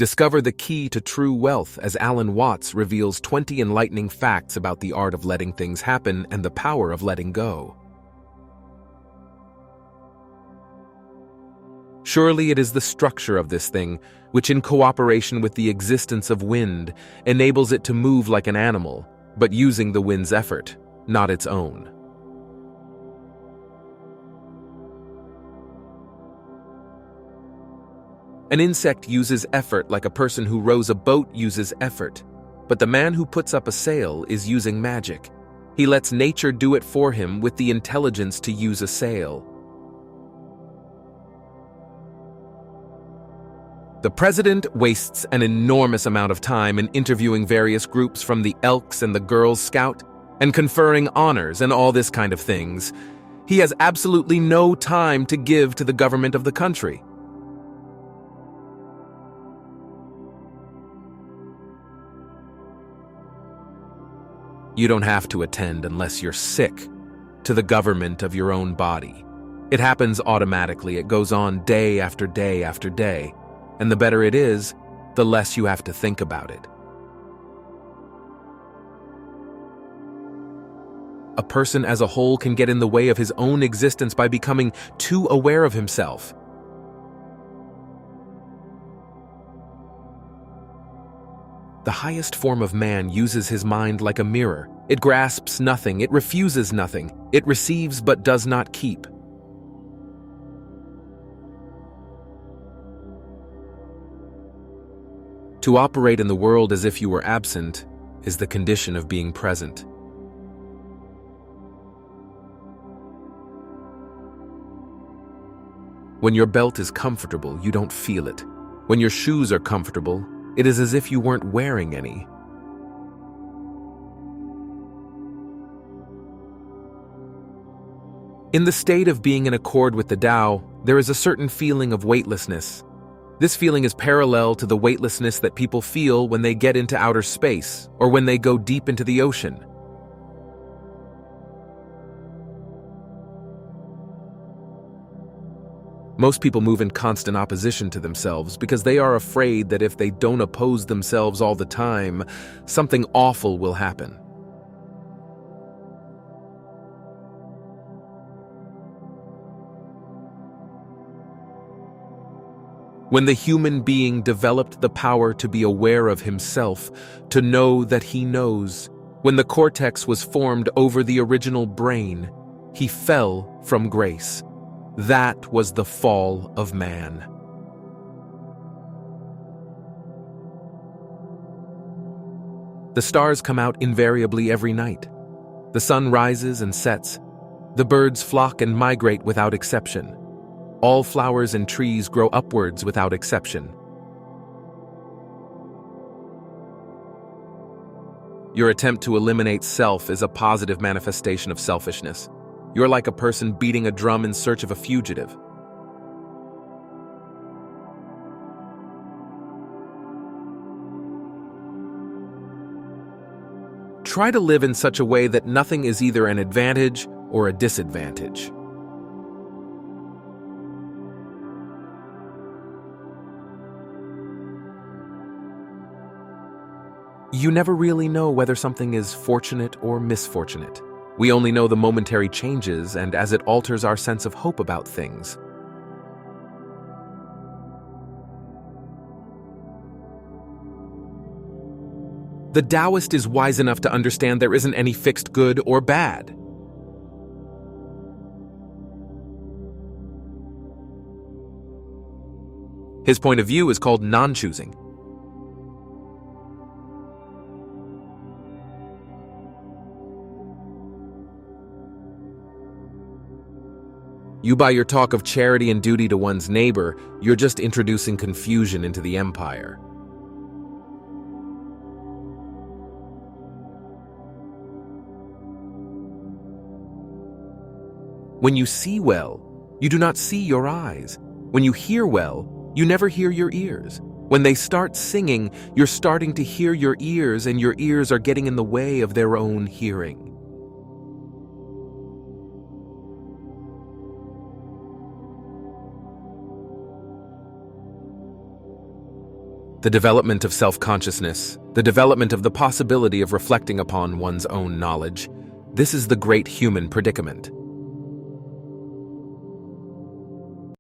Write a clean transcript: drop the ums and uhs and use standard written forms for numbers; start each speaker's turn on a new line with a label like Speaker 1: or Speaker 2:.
Speaker 1: Discover the key to true wealth as Alan Watts reveals 20 enlightening facts about the art of letting things happen and the power of letting go. Surely it is the structure of this thing, which in cooperation with the existence of wind, enables it to move like an animal, but using the wind's effort, not its own. An insect uses effort like a person who rows a boat uses effort, but the man who puts up a sail is using magic. He lets nature do it for him with the intelligence to use a sail. The president wastes an enormous amount of time in interviewing various groups from the Elks and the Girl Scout and conferring honors and all this kind of things. He has absolutely no time to give to the government of the country. You don't have to attend unless you're sick to the government of your own body. It happens automatically. It goes on day after day after day. And the better it is, the less you have to think about it. A person as a whole can get in the way of his own existence by becoming too aware of himself. The highest form of man uses his mind like a mirror. It grasps nothing, it refuses nothing, it receives but does not keep. To operate in the world as if you were absent is the condition of being present. When your belt is comfortable, you don't feel it. When your shoes are comfortable, it is as if you weren't wearing any. In the state of being in accord with the Tao, there is a certain feeling of weightlessness. This feeling is parallel to the weightlessness that people feel when they get into outer space or when they go deep into the ocean. Most people move in constant opposition to themselves because they are afraid that if they don't oppose themselves all the time, something awful will happen. When the human being developed the power to be aware of himself, to know that he knows, when the cortex was formed over the original brain, he fell from grace. That was the fall of man. The stars come out invariably every night. The sun rises and sets. The birds flock and migrate without exception. All flowers and trees grow upwards without exception. Your attempt to eliminate self is a positive manifestation of selfishness. You're like a person beating a drum in search of a fugitive. Try to live in such a way that nothing is either an advantage or a disadvantage. You never really know whether something is fortunate or misfortunate. We only know the momentary changes and as it alters our sense of hope about things. The Taoist is wise enough to understand there isn't any fixed good or bad. His point of view is called non-choosing. You by your talk of charity and duty to one's neighbor, you're just introducing confusion into the empire. When you see well, you do not see your eyes. When you hear well, you never hear your ears. When they start singing, you're starting to hear your ears, and your ears are getting in the way of their own hearing. The development of self-consciousness, the development of the possibility of reflecting upon one's own knowledge. This is the great human predicament.